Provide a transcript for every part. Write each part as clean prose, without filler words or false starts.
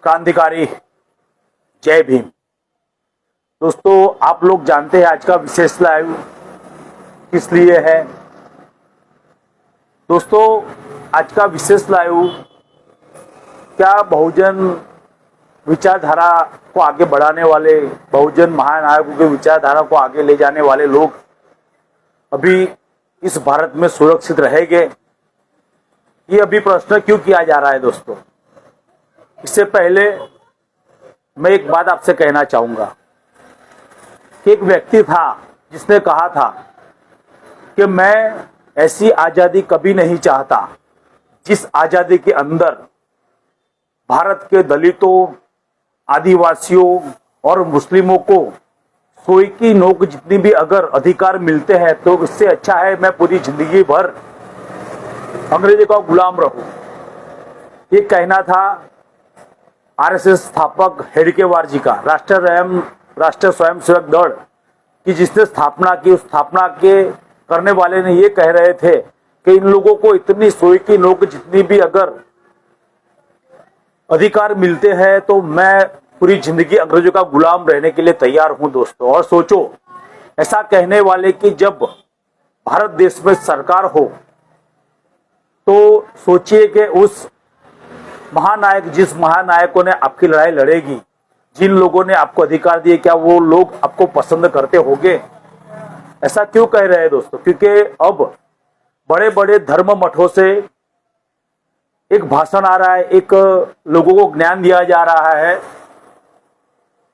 क्रांतिकारी जय भीम। दोस्तों, आप लोग जानते हैं आज का विशेष लाइव किस लिए है। दोस्तों, आज का विशेष लाइव क्या बहुजन विचारधारा को आगे बढ़ाने वाले, बहुजन महानायकों के विचारधारा को आगे ले जाने वाले लोग अभी इस भारत में सुरक्षित रहेंगे, ये अभी प्रश्न क्यों किया जा रहा है। दोस्तों, इससे पहले मैं एक बात आपसे कहना चाहूंगा कि एक व्यक्ति था जिसने कहा था कि मैं ऐसी आजादी कभी नहीं चाहता जिस आजादी के अंदर भारत के दलितों, आदिवासियों और मुस्लिमों को सोई की नोक जितनी भी अगर अधिकार मिलते हैं तो इससे अच्छा है मैं पूरी जिंदगी भर अंग्रेजों का गुलाम रहूं। ये कहना था आरएसएस स्थापक हेडगेवार जी का, राष्ट्रीय स्वयंसेवक दल की जिसने स्थापना की, उस स्थापना के करने वाले ने ये कह रहे थे कि इन लोगों को इतनी सोई की नोक जितनी भी अगर अधिकार मिलते हैं तो मैं पूरी जिंदगी अंग्रेजों का गुलाम रहने के लिए तैयार हूं। दोस्तों, और सोचो, ऐसा कहने वाले की जब भारत देश में सरकार हो तो सोचिए कि उस महानायक, जिस महानायकों ने आपकी लड़ाई लड़ेगी, जिन लोगों ने आपको अधिकार दिए, क्या वो लोग आपको पसंद करते होंगे। ऐसा क्यों कह रहे हैं दोस्तों? क्योंकि अब बड़े बड़े धर्म मठों से एक भाषण आ रहा है, एक लोगों को ज्ञान दिया जा रहा है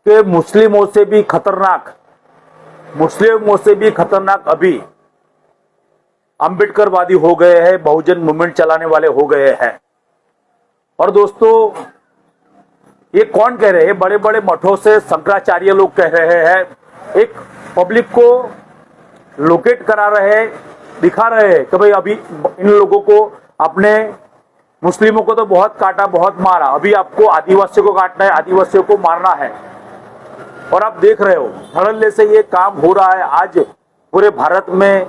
कि मुस्लिमों से भी खतरनाक अभी अंबेडकरवादी हो गए हैं, बहुजन मूवमेंट चलाने वाले हो गए हैं। और दोस्तों, ये कौन कह रहे हैं? बड़े बड़े मठों से शंकराचार्य लोग कह रहे हैं, एक पब्लिक को लोकेट करा रहे हैं, दिखा रहे हैं कि भाई अभी इन लोगों को, अपने मुस्लिमों को तो बहुत काटा, बहुत मारा, अभी आपको आदिवासियों को काटना है, आदिवासियों को मारना है। और आप देख रहे हो धड़ल्ले से ये काम हो रहा है। आज पूरे भारत में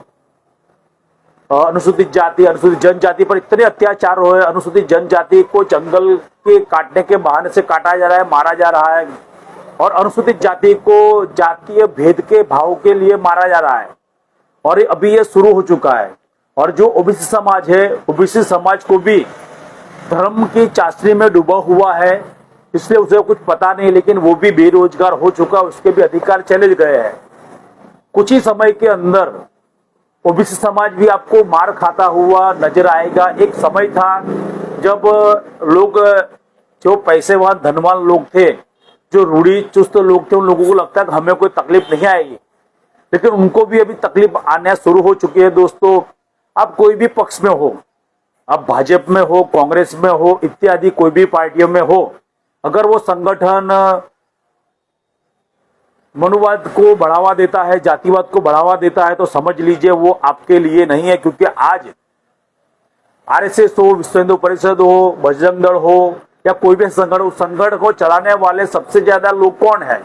अनुसूचित जाति, अनुसूचित जनजाति पर इतने अत्याचार हो रहे हैं। अनुसूचित जनजाति को जंगल के काटने के बहाने से काटा जा रहा है, मारा जा रहा है, और अनुसूचित जाति को जातीय भेद के भाव के लिए मारा जा रहा है। और अभी ये शुरू हो चुका है। और जो ओबीसी समाज है, ओबीसी समाज को भी धर्म की चाशनी में डूबा हुआ है, इसलिए उसे कुछ पता नहीं, लेकिन वो भी बेरोजगार हो चुका, उसके भी अधिकार चले गए हैं। कुछ ही समय के अंदर ओबीसी समाज भी आपको मार खाता हुआ नजर आएगा। एक समय था जब लोग, जो पैसेवान धनवान लोग थे, जो रूढ़ी चुस्त लोग थे, उन लोगों को लगता है कि हमें कोई तकलीफ नहीं आएगी, लेकिन उनको भी अभी तकलीफ आने शुरू हो चुकी है। दोस्तों, आप कोई भी पक्ष में हो, आप भाजपा में हो, कांग्रेस में हो, इत्यादि कोई भी पार्टियों में हो, अगर वो संगठन मनुवाद को बढ़ावा देता है, जातिवाद को बढ़ावा देता है, तो समझ लीजिए वो आपके लिए नहीं है। क्योंकि आज आरएसएस हो, विश्व हिंदू परिषद हो, बजरंग दल हो, या कोई भी संगठन को चलाने वाले सबसे ज्यादा लोग कौन है?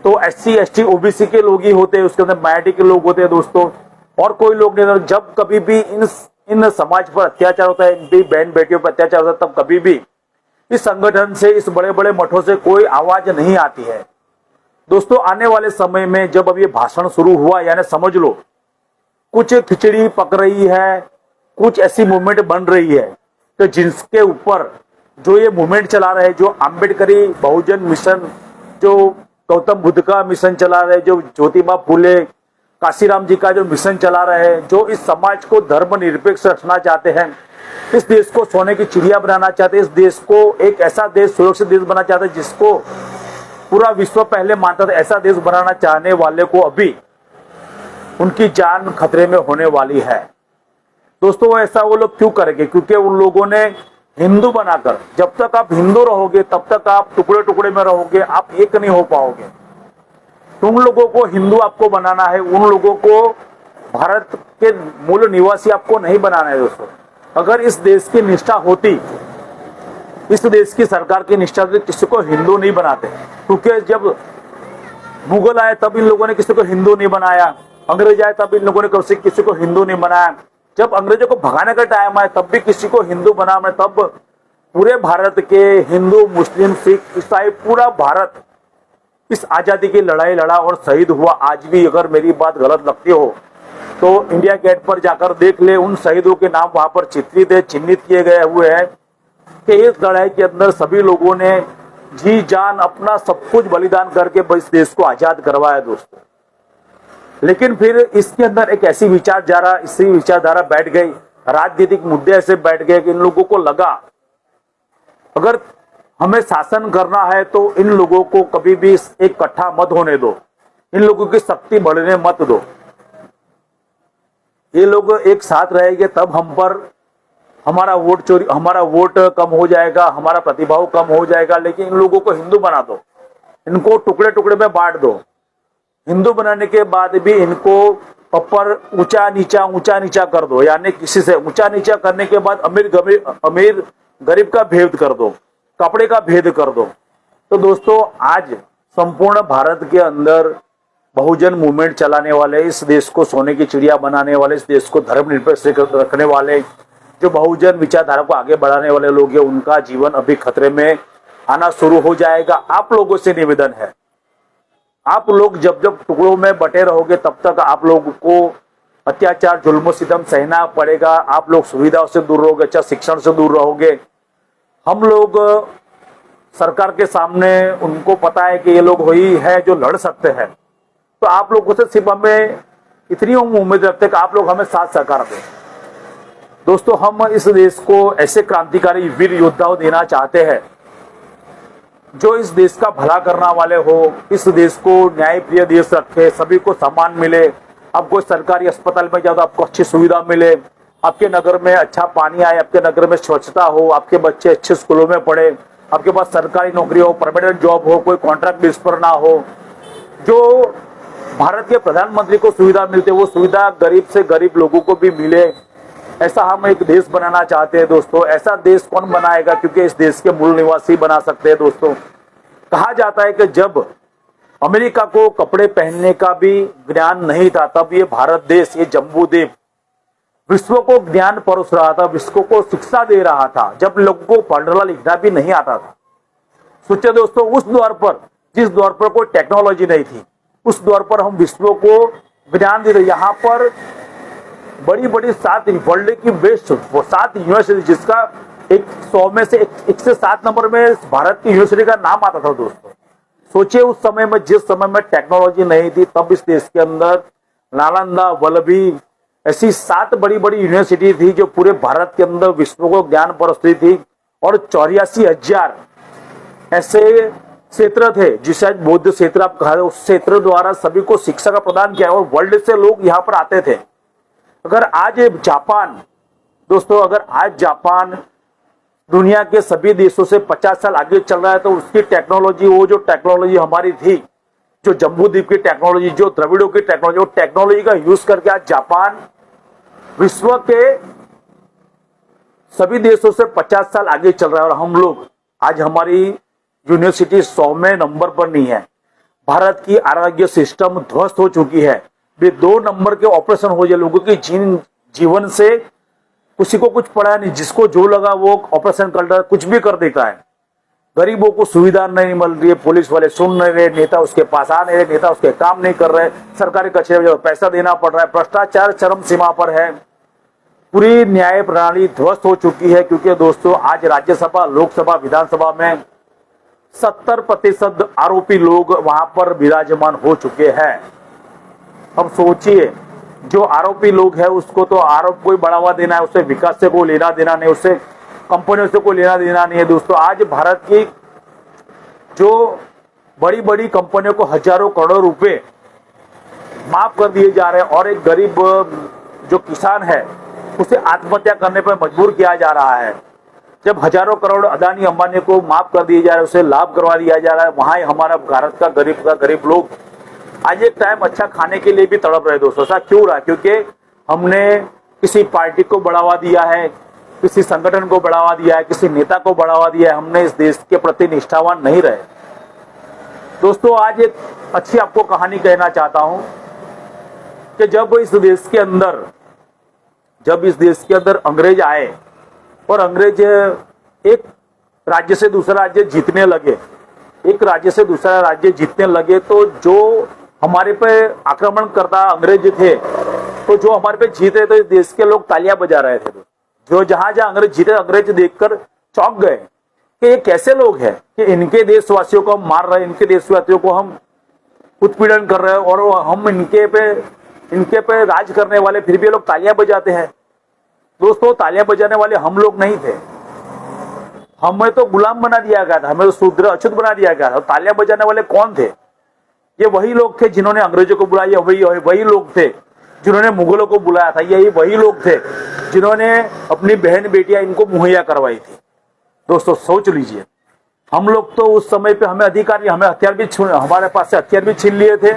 तो एससी, एसटी, ओबीसी के लोग ही होते हैं, उसके अंदर माइनॉरिटी के लोग होते हैं दोस्तों, और कोई लोग नहीं। जब कभी भी इन समाज पर अत्याचार होता है, इन बहन बेटियों पर अत्याचार होता है, तब कभी भी इस संगठन से, इस बड़े बड़े मठों से कोई आवाज नहीं आती है। दोस्तों, आने वाले समय में जब अब ये भाषण शुरू हुआ, यानी समझ लो कुछ खिचड़ी पक रही है, कुछ ऐसी मूवमेंट बन रही है कि जिसके ऊपर जो ये मूवमेंट चला रहे, जो अम्बेडकरी बहुजन मिशन, जो गौतम बुद्ध का मिशन चला रहे, जो ज्योतिबा फूले, काशीराम जी का जो मिशन चला रहे हैं, जो इस समाज को धर्मनिरपेक्ष रखना चाहते हैं, इस देश को सोने की चिड़िया बनाना चाहते हैं, इस देश को एक ऐसा देश, सुरक्षित देश बनाना चाहते हैं जिसको पूरा विश्व पहले मानता था, ऐसा देश बनाना चाहने वाले को अभी उनकी जान खतरे में होने वाली है। दोस्तों, ऐसा वो लोग क्यों करेंगे? क्योंकि उन लोगों ने हिंदू बनाकर, जब तक आप हिंदू रहोगे तब तक आप टुकड़े टुकड़े में रहोगे, आप एक नहीं हो पाओगे। उन लोगों को हिंदू आपको बनाना है, उन लोगों को भारत के मूल निवासी आपको नहीं बनाना है। दोस्तों, अगर इस देश की निष्ठा होती, इस देश की सरकार की निष्ठा से किसी को हिंदू नहीं बनाते। क्योंकि जब मुगल आए तब इन लोगों ने किसी को हिंदू नहीं बनाया, अंग्रेज आए तब इन लोगों ने किसी को हिंदू नहीं बनाया, जब अंग्रेजों को भगाने का टाइम आया तब भी किसी को हिंदू बना, तब पूरे भारत के हिंदू, मुस्लिम, सिख, ईसाई, पूरा भारत इस आजादी की लड़ाई लड़ा और शहीद हुआ। आज भी अगर मेरी बात गलत लगती हो तो इंडिया गेट पर जाकर देख ले, उन शहीदों के नाम वहां पर चित्रित है, चिन्हित किए गए हुए हैं कि इस लड़ाई के अंदर सभी लोगों ने जी जान अपना सब कुछ बलिदान करके इस देश को आजाद करवाया दोस्तों। लेकिन फिर इसके अंदर एक ऐसी विचारधारा बैठ गई, राजनीतिक मुद्दे ऐसे बैठ गए कि इन लोगों को लगा अगर हमें शासन करना है तो इन लोगों को कभी भी एक इकट्ठा मत होने दो, इन लोगों की शक्ति बढ़ने मत दो। ये लोग एक साथ रहेंगे तब हम पर हमारा वोट कम हो जाएगा, हमारा प्रतिभाव कम हो जाएगा। लेकिन इन लोगों को हिंदू बना दो, इनको टुकड़े टुकड़े में बांट दो। हिंदू बनाने के बाद भी इनको ऊपर ऊंचा नीचा कर दो, यानी किसी से ऊंचा नीचा करने के बाद अमीर गरीब का भेद कर दो, कपड़े का भेद कर दो। तो दोस्तों आज संपूर्ण भारत के अंदर बहुजन मूवमेंट चलाने वाले, इस देश को सोने की चिड़िया बनाने वाले, इस देश को धर्मनिरपेक्ष रखने वाले, जो बहुजन विचारधारा को आगे बढ़ाने वाले लोग हैं, उनका जीवन अभी खतरे में आना शुरू हो जाएगा। आप लोगों से निवेदन है, आप लोग जब जब टुकड़ों में बटे रहोगे तब तक आप लोगों को अत्याचार, जुल्म, सितम सहना पड़ेगा। आप लोग सुविधाओं से दूर रहोगे, अच्छा शिक्षण से दूर रहोगे। हम लोग सरकार के सामने, उनको पता है कि ये लोग वही है जो लड़ सकते हैं, तो आप लोगों से सिर्फ हमें इतनी उम्मीद रखते हैं कि आप लोग हमें साथ सहकार दें। दोस्तों हम इस देश को ऐसे क्रांतिकारी वीर योद्धाओं देना चाहते हैं जो इस देश का भला करने वाले हो, इस देश को न्यायप्रिय देश रखे, सभी को सम्मान मिले। आप कोई सरकारी अस्पताल में जाओ तो आपको अच्छी सुविधा मिले, आपके नगर में अच्छा पानी आए, आपके नगर में स्वच्छता हो, आपके बच्चे अच्छे स्कूलों में पढ़े, आपके पास सरकारी नौकरी हो, परमानेंट जॉब हो, कोई कॉन्ट्रैक्ट बेस पर ना हो। जो भारत के प्रधानमंत्री को सुविधा मिलती है वो सुविधा गरीब से गरीब लोगों को भी मिले। ऐसा हम एक देश बनाना चाहते हैं दोस्तों। ऐसा देश कौन बनाएगा, क्योंकि इस देश के मूल निवासी बना सकते हैं दोस्तों। कहा जाता है कि जब अमेरिका को कपड़े पहनने का भी ज्ञान नहीं था, तब ये भारत देश, ये जम्बूद्वीप विश्व को ज्ञान परोस रहा था, विश्व को शिक्षा दे रहा था, जब लोगों को पढ़ना लिखना भी नहीं आता था। सोचिए दोस्तों, उस दौर पर, जिस दौर पर कोई टेक्नोलॉजी नहीं थी, उस दौर पर हम विश्व को ज्ञान दे रहे। यहाँ पर बड़ी बड़ी वर्ल्ड की बेस्ट 7 यूनिवर्सिटी, जिसका 100 में से 1 से 7 नंबर में भारत की यूनिवर्सिटी का नाम आता था दोस्तों। सोचिए उस समय में, जिस समय में टेक्नोलॉजी नहीं थी, तब इस देश के अंदर नालंदा, वल्लभी, ऐसी 7 बड़ी बड़ी यूनिवर्सिटी थी जो पूरे भारत के अंदर विश्व को ज्ञान परस्ती थी। और 84,000 ऐसे क्षेत्र थे, जिसे आज बौद्ध क्षेत्र आप कहा, उस क्षेत्र द्वारा सभी को शिक्षा का प्रदान किया और वर्ल्ड से लोग यहाँ पर आते थे। अगर आज जापान, दोस्तों अगर आज जापान दुनिया के सभी देशों से 50 साल आगे चल रहा है, तो उसकी टेक्नोलॉजी, वो जो टेक्नोलॉजी हमारी थी, जो जम्बूद्वीप की टेक्नोलॉजी, जो द्रविड़ों की टेक्नोलॉजी, वो टेक्नोलॉजी का यूज करके आज जापान विश्व के सभी देशों से 50 साल आगे चल रहा है। और हम लोग आज, हमारी यूनिवर्सिटी 100वें नंबर पर नहीं है। भारत की आरोग्य सिस्टम ध्वस्त हो चुकी है। वे 2 नंबर के ऑपरेशन हो जाए, लोगों की जीवन से किसी को कुछ पड़ा नहीं, जिसको जो लगा वो ऑपरेशन कर रहा है, कुछ भी कर देता है। गरीबों को सुविधा नहीं मिल रही है, पुलिस वाले सुन नहीं रहे, नेता उसके पास आ नहीं रहे, नेता उसके काम नहीं कर रहे, सरकारी कचहरी में पैसा देना पड़ रहा है, भ्रष्टाचार चरम सीमा पर है, पूरी न्याय प्रणाली ध्वस्त हो चुकी है। क्योंकि दोस्तों आज राज्यसभा, लोकसभा, विधानसभा में 70% आरोपी लोग वहां पर विराजमान हो चुके हैं। अब सोचिए, जो आरोपी लोग हैं उसको तो आरोप को बढ़ावा देना है, उससे विकास से कोई लेना देना नहीं, उससे कंपनियों से कोई लेना देना नहीं है दोस्तों। आज भारत की जो बड़ी बड़ी कंपनियों को हजारों करोड़ रुपए माफ कर दिए जा रहे हैं और एक गरीब जो किसान है उसे आत्महत्या करने पर मजबूर किया जा रहा है। जब हजारों करोड़ अदानी अंबानी को माफ कर दिए जा रहे हैं, उसे लाभ करवा दिया जा रहा है, वहां हमारा भारत का गरीब लोग आज एक टाइम अच्छा खाने के लिए भी तड़प रहे दोस्तों। ऐसा क्यों रहा? क्योंकि हमने किसी पार्टी को बढ़ावा दिया है, किसी संगठन को बढ़ावा दिया है, किसी नेता को बढ़ावा दिया है, हमने इस देश के प्रति निष्ठावान नहीं रहे दोस्तों। आज एक अच्छी आपको कहानी कहना चाहता हूं कि जब इस देश के अंदर अंग्रेज आए और अंग्रेज एक राज्य से दूसरा राज्य जीतने लगे, एक राज्य से दूसरा राज्य जीतने लगे, तो जो हमारे पे आक्रमण करता अंग्रेज थे, तो जो हमारे पे जीत रहे थे देश के लोग तालियां बजा रहे थे। जो जहां जहां अंग्रेज जीते, अंग्रेज देखकर चौंक गए कि ये कैसे लोग हैं कि इनके देशवासियों को हम मार रहे हैं, इनके देशवासियों को हम उत्पीड़न कर रहे हैं, और हम इनके पे राज करने वाले, फिर भी ये लोग तालियां बजाते हैं। दोस्तों, तालियां बजाने वाले हम लोग नहीं थे, हमें तो गुलाम बना दिया गया था, हमें तो शूद्र अछूत बना दिया गया था। तालियां बजाने वाले कौन थे? ये वही लोग थे जिन्होंने अंग्रेजों को बुलाया, वही लोग थे जिन्होंने मुगलों को बुलाया था, यही वही लोग थे जिन्होंने अपनी बहन बेटियां इनको मुहैया करवाई थी। दोस्तों, सोच लीजिए, हम लोग तो उस समय पे हमें अधिकार, हमें हथियार भी हमारे पास से हथियार भी छीन लिए थे,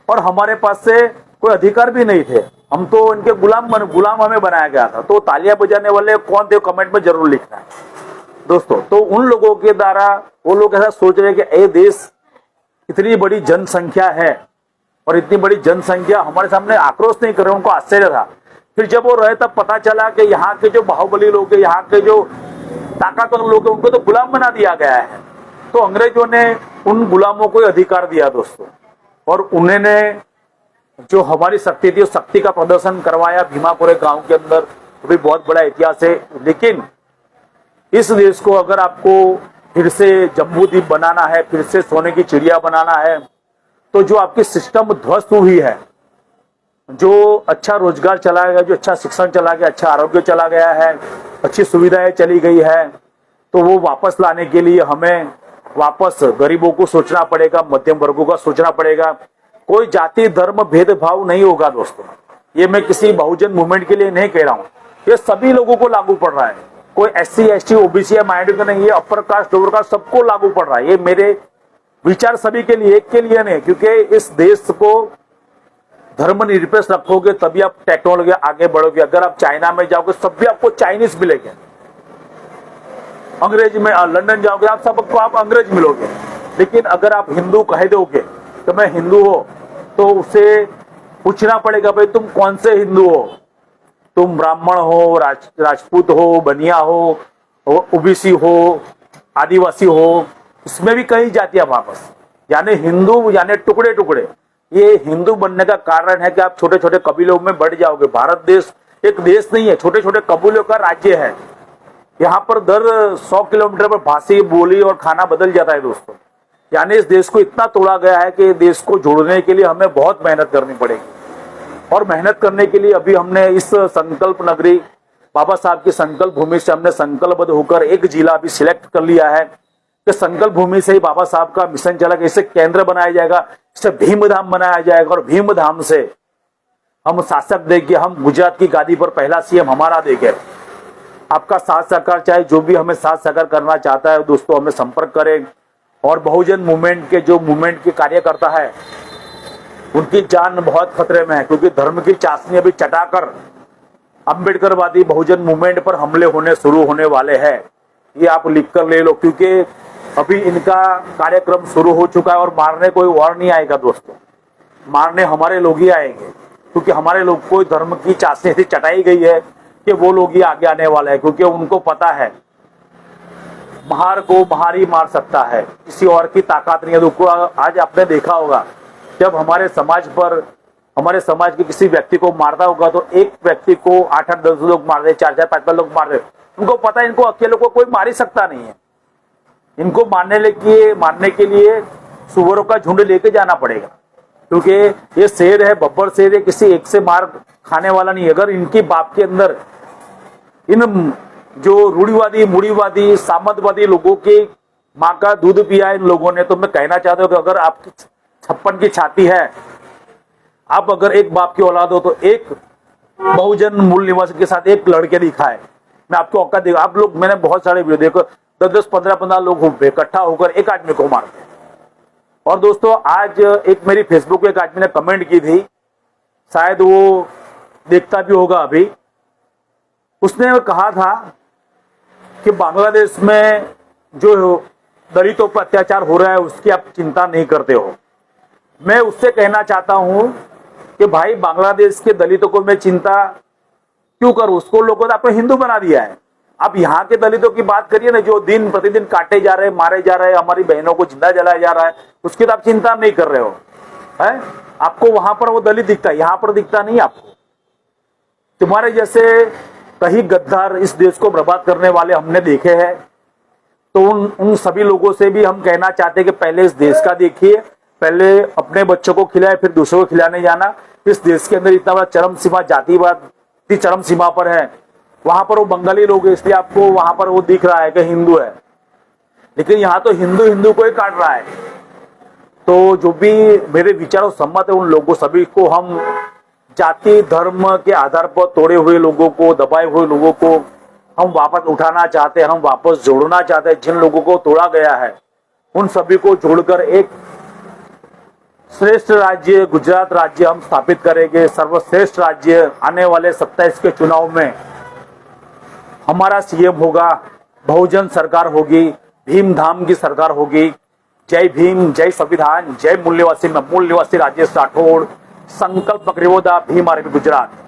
और हमारे पास से कोई अधिकार भी नहीं थे, हम तो इनके गुलाम हमें बनाया गया था। तो तालियां बजाने वाले कौन थे, कमेंट में जरूर लिखना है दोस्तों। तो उन लोगों के द्वारा वो लोग ऐसा सोच रहे कि ये देश इतनी बड़ी जनसंख्या है, और इतनी बड़ी जनसंख्या हमारे सामने आक्रोश नहीं कर रहे, उनको आश्चर्य था। फिर जब वो रहे तब पता चला कि यहाँ के जो बाहुबली लोग हैं, यहाँ के जो ताकतवर लोग हैं, उनको तो गुलाम बना दिया गया है। तो अंग्रेजों ने उन गुलामों को अधिकार दिया दोस्तों, और उन्होंने जो हमारी शक्ति थी उस शक्ति का प्रदर्शन करवाया भीमापुरे गांव के अंदर। वो भी बहुत बड़ा इतिहास है। लेकिन इस देश को अगर आपको फिर से जम्बू द्वीप बनाना है, फिर से सोने की चिड़िया बनाना है, तो जो आपकी सिस्टम ध्वस्त हुई है, जो अच्छा रोजगार चला गया, जो अच्छा शिक्षण चला गया, अच्छा आरोग्य चला गया है, अच्छी सुविधाएं चली गई है, तो वो वापस लाने के लिए हमें वापस गरीबों को सोचना पड़ेगा, मध्यम वर्गों का सोचना पड़ेगा। कोई जाति धर्म भेदभाव नहीं होगा दोस्तों। ये मैं किसी बहुजन मूवमेंट के लिए नहीं कह रहा हूं, ये सभी लोगों को लागू पड़ रहा है। कोई SC ST OBC या माइनॉरिटी का नहीं, ये अपर कास्ट लोअर कास्ट सबको लागू पड़ रहा है। ये मेरे विचार सभी के लिए, एक के लिए नहीं, क्योंकि इस देश को धर्मनिरपेक्ष रखोगे तभी आप टेक्नोलॉजी आगे बढ़ोगे। अगर आप चाइना में जाओगे सब भी आपको चाइनीज मिलेंगे, अंग्रेज में लंदन जाओगे आप सबको आप अंग्रेज मिलोगे। लेकिन अगर आप हिंदू कह दोगे तो मैं हिंदू हो, तो उसे पूछना पड़ेगा भाई तुम कौन से हिंदू हो, तुम ब्राह्मण हो, राजपूत हो, बनिया हो, OBC हो, आदिवासी हो, इसमें भी कई जातियां वापस, यानी हिंदू यानी टुकड़े टुकड़े। ये हिंदू बनने का कारण है कि आप छोटे छोटे कबीलों में बढ़ जाओगे। भारत देश एक देश नहीं है, छोटे छोटे कबीलों का राज्य है। यहाँ पर दर 100 किलोमीटर पर भाषा, बोली और खाना बदल जाता है दोस्तों। यानी इस देश को इतना तोड़ा गया है कि देश को जोड़ने के लिए हमें बहुत मेहनत करनी पड़ेगी। और मेहनत करने के लिए अभी हमने इस संकल्प नगरी बाबा साहब की संकल्प भूमि से हमने संकल्पबद्ध होकर एक जिला अभी सिलेक्ट कर लिया है कि संकल्प भूमि से ही बाबा साहब का मिशन चला कि इसे केंद्र बनाया जाएगा, इसे भीमधाम बनाया जाएगा, और भीमधाम से हम शासक देंगे, हम गुजरात की गादी पर पहला CM हमारा देंगे। आपका साथ सहकार, चाहे जो भी हमें साथ सहकार करना चाहता है दोस्तों, हमें संपर्क करें। और बहुजन मूवमेंट के जो मूवमेंट के कार्यकर्ता है उनकी जान बहुत खतरे में है, क्योंकि धर्म की चाशनी अभी चटाकर अंबेडकरवादी बहुजन मूवमेंट पर हमले होने शुरू होने वाले हैं। ये आप लिख कर ले लो, क्योंकि अभी इनका कार्यक्रम शुरू हो चुका है। और मारने कोई और नहीं आएगा दोस्तों, मारने हमारे लोग ही आएंगे, क्योंकि हमारे लोग को धर्म की चाशनी ऐसी चटाई गई है कि वो लोग ही आगे आने वाले हैं। क्योंकि उनको पता है महार को महार ही मार सकता है, किसी और की ताकत नहीं है। तो आज आपने देखा होगा जब हमारे समाज पर, हमारे समाज के किसी व्यक्ति को मारता होगा तो एक व्यक्ति को 8-8-10 लोग मार रहे, 4-4 5-5 लोग मार रहे। उनको पता है इनको अकेले को कोई मार ही सकता नहीं है, इनको मारने के लिए सुअरों का झुंड लेके जाना पड़ेगा। क्योंकि ये शेर है, बब्बर शेर है, किसी एक से मार खाने वाला नहीं है। अगर इनकी बाप के अंदर इन जो रूढ़िवादी, मूढ़ीवादी, सामंतवादी लोगों की माँ का दूध पिया इन लोगों ने, तो मैं कहना चाहता हूँ कि अगर आपकी 56 की छाती है, आप अगर एक बाप की औलाद हो, तो एक बहुजन मूल निवासी के साथ एक लड़के दिखाए, मैं आपको औकात देगा। आप लोग, मैंने बहुत सारे वीडियो देखो, 10-10, 15-15 लोग इकट्ठा होकर एक आदमी को मारते हैं। और दोस्तों, आज एक मेरी फेसबुक पे एक आदमी ने कमेंट की थी, शायद वो देखता भी होगा अभी। उसने कहा था कि बांग्लादेश में जो दलितों पर अत्याचार हो रहा है उसकी आप चिंता नहीं करते हो। मैं उससे कहना चाहता हूं कि भाई, बांग्लादेश के दलितों को मैं चिंता क्यों करूं? उसको लोगों ने आपको हिंदू बना दिया है। अब यहाँ के दलितों की बात करिए ना, जो दिन प्रतिदिन काटे जा रहे, मारे जा रहे, हमारी बहनों को जिंदा जलाया जा रहा है, उसकी तो आप चिंता नहीं कर रहे हो, है? आपको वहां पर वो दलित दिखता है, यहां पर दिखता नहीं आपको। तुम्हारे जैसे कई गद्दार इस देश को बर्बाद करने वाले हमने देखे हैं। तो उन सभी लोगों से भी हम कहना चाहते हैं कि पहले इस देश का देखिए, पहले अपने बच्चों को खिलाए, फिर दूसरों को खिलाने जाना। इस देश के अंदर इतना बड़ा चरम सीमा, जातिवाद की चरम सीमा पर है। वहां पर वो बंगाली लोग हैं, इसलिए आपको वहां पर वो दिख रहा है कि हिंदू है, लेकिन यहाँ तो हिंदू हिंदू को ही काट रहा है। तो जो भी मेरे विचारों सम्मत है, उन लोगों सभी को हम जाति धर्म के आधार पर तोड़े हुए लोगों को, दबाए हुए लोगों को हम वापस उठाना चाहते हैं, हम वापस जोड़ना चाहते हैं। जिन लोगों को तोड़ा गया है उन सभी को जोड़कर एक श्रेष्ठ राज्य गुजरात राज्य हम स्थापित करेंगे, सर्वश्रेष्ठ राज्य। आने वाले 27 के चुनाव में हमारा सीएम होगा, बहुजन सरकार होगी, भीम धाम की सरकार होगी। जय भीम, जय संविधान, जय मूल निवासी। मैं मूल निवासी राजेश राठौड़, संकल्प करियो दा भीम आर्मी गुजरात।